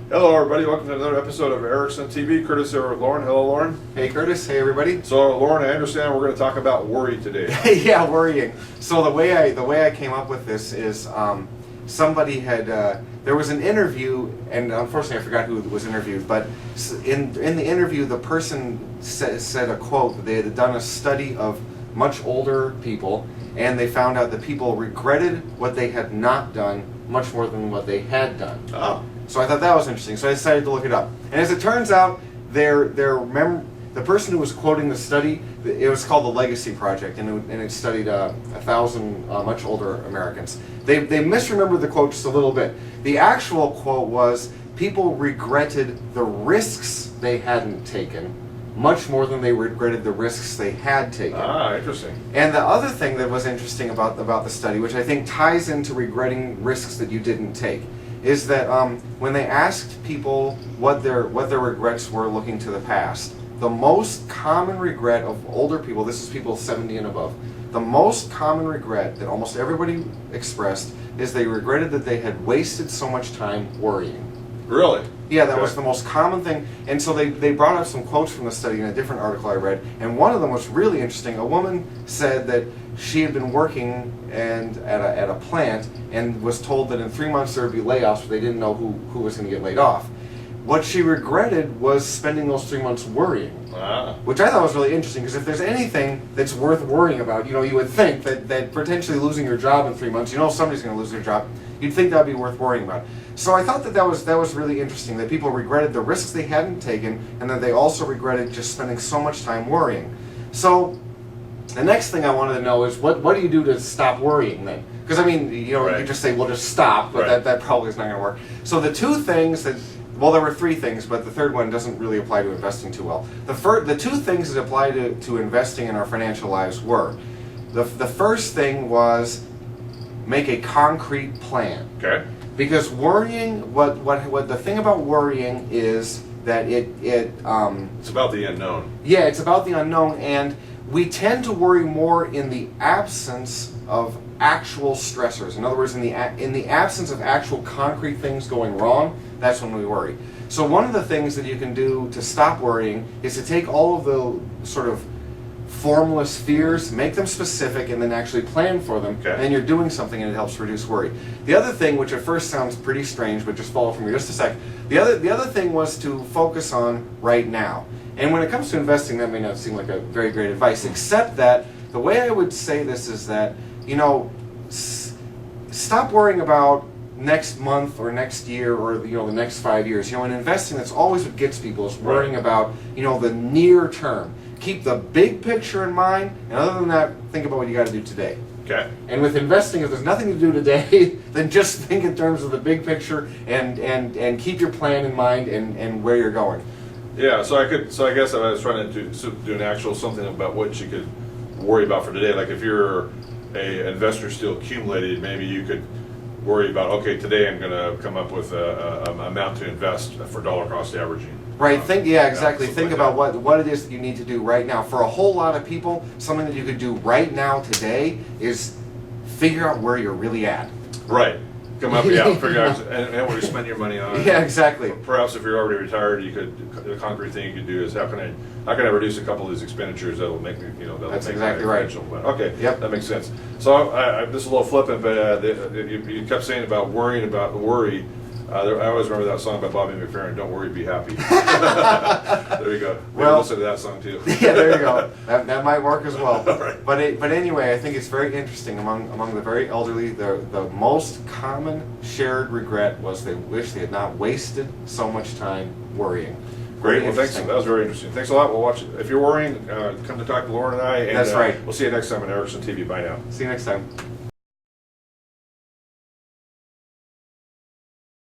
Hello everybody, welcome to another episode of Erickson TV. Curtis here with Lauren. Hello Lauren. Hey Curtis, hey everybody. So Lauren, I understand we're going to talk about worry today. Yeah, worrying. So the way I came up with this is somebody had there was an interview, and unfortunately I forgot who was interviewed, but in the interview the person said a quote that they had done a study of much older people, and they found out that people regretted what they had not done much more than what they had done. Oh. So I thought that was interesting, so I decided to look it up. And as it turns out, the person who was quoting the study, it was called the Legacy Project, and it studied 1,000 much older Americans. They misremembered the quote just a little bit. The actual quote was, people regretted the risks they hadn't taken much more than they regretted the risks they had taken. Ah, interesting. And the other thing that was interesting about the study, which I think ties into regretting risks that you didn't take, is that when they asked people what their regrets were looking to the past, the most common regret of older people, this is people 70 and above, the most common regret that almost everybody expressed is they regretted that they had wasted so much time worrying. Really? Yeah, that was the most common thing. And so they brought up some quotes from the study in a different article I read, and one of them was really interesting. A woman said that she had been working at a plant and was told that in 3 months there would be layoffs, but they didn't know who was going to get laid off. What she regretted was spending those 3 months worrying, which I thought was really interesting, because if there's anything that's worth worrying about, you would think that potentially losing your job in 3 months, somebody's going to lose their job, you'd think that would be worth worrying about. So I thought that was really interesting, that people regretted the risks they hadn't taken, and that they also regretted just spending so much time worrying. So the next thing I wanted to know is, what do you do to stop worrying then? Because you could just say, well, just stop, but that probably is not going to work. So the two things that, well, there were three things, but the third one doesn't really apply to investing too well. The two things that apply to investing in our financial lives were, the first thing was make a concrete plan. Okay. Because worrying, what the thing about worrying is that it's about the unknown. Yeah, it's about the unknown, and we tend to worry more in the absence of actual stressors. In other words, in the absence of actual concrete things going wrong, that's when we worry. So one of the things that you can do to stop worrying is to take all of the sort of formless fears, make them specific, and then actually plan for them. Okay. And you're doing something, and it helps reduce worry. The other thing, which at first sounds pretty strange, but just follow from me just a sec. The other thing was to focus on right now. And when it comes to investing, that may not seem like a very great advice, except that the way I would say this is that, stop worrying about next month or next year or the next 5 years. In investing, that's always what gets people, is worrying about the near term. Keep the big picture in mind, and other than that, think about what you got to do today. Okay. And with investing, if there's nothing to do today, then just think in terms of the big picture and keep your plan in mind and where you're going. Yeah. So I guess I was trying to do an actual something about what you could worry about for today. Like if you're a investor still accumulated, maybe you could worry about, okay, today I'm going to come up with an amount to invest for dollar cost averaging. Right. Exactly. Think about what it is that you need to do right now. For a whole lot of people, something that you could do right now today is figure out where you're really at. Right. Come up, figure out and what you spend your money on. Yeah, exactly. Perhaps if you're already retired, the concrete thing you could do is how can I reduce a couple of these expenditures that'll make me, That's exactly right. Okay, yep, that makes sense. So this is a little flippant, but you kept saying about worrying about the worry. I always remember that song by Bobby McFerrin, "Don't Worry, Be Happy." There you go. Well, listen to that song too. Yeah, there you go. That might work as well. Right. But anyway, I think it's very interesting among the very elderly. The most common shared regret was they wish they had not wasted so much time worrying. Great. Well, thanks. That was very interesting. Thanks a lot. We'll watch it. If you're worrying, come to talk to Lauren and I. And, that's right. We'll see you next time on Erickson TV. Bye now. See you next time.